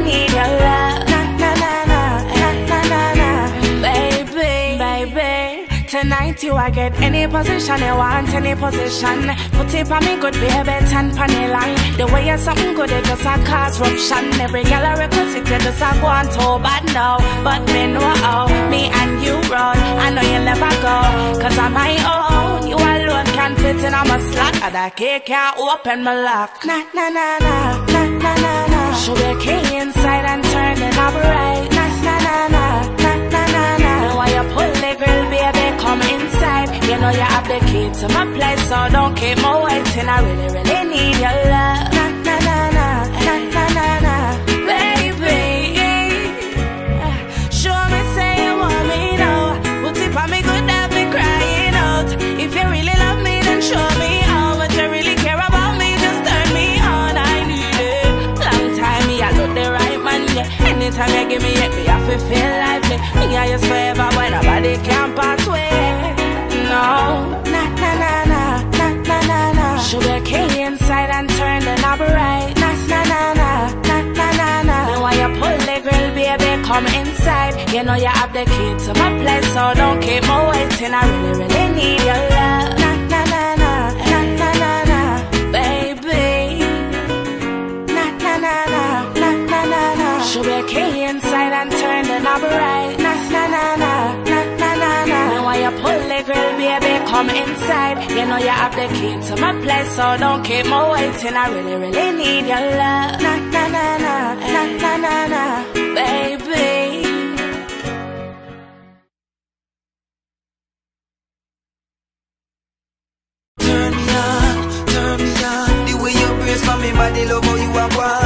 need your love. Na na na na na na na na. Baby, baby. Tonight you I get any position you want, any position. Put it on me good, baby, 10 panny long. The way you're something good, it just a cause ruption. Every girl I request it, you just a go on too bad now. But me know how, me and you roll. I know you'll never go, cause I'm my own. You alone can fit in on my slot, and that key can't open my lock. Na na na na, na na na na. Show your key inside and turn it up right. Na na na na, na na na na. Now why you pull the girl, baby, come inside. You know you have the key to my place, so don't keep me waiting. I really, really need your love. Na na na na, na na na na. Baby, show me say you want me now. Put it on me good, have me crying out. If you really love me, then show me how much you really care about me. Just turn me on, I need it. Long time me, I look the right man, yeah. Anytime you give me it, me have to feel lively. Me and you forever, when nobody can part way. No, na na na na, na na na na. Show your key inside and turn the knob right. Na na na na, na na na na. Then when you pull the girl, baby, come inside. You know you have the key to my place, so don't keep me waiting. I really, really need your love. Na na na na, na na na na, baby. Na na na na, na na na na. Show your key inside and turn the knob right. Na na na na, na na na na. Then when you pull the girl, baby, come inside. You know you have the key to my place, so don't keep me waiting. I really, really need your love. Na na na na, na na na na, baby. Turn me on, the way you brace for me body, love how you are.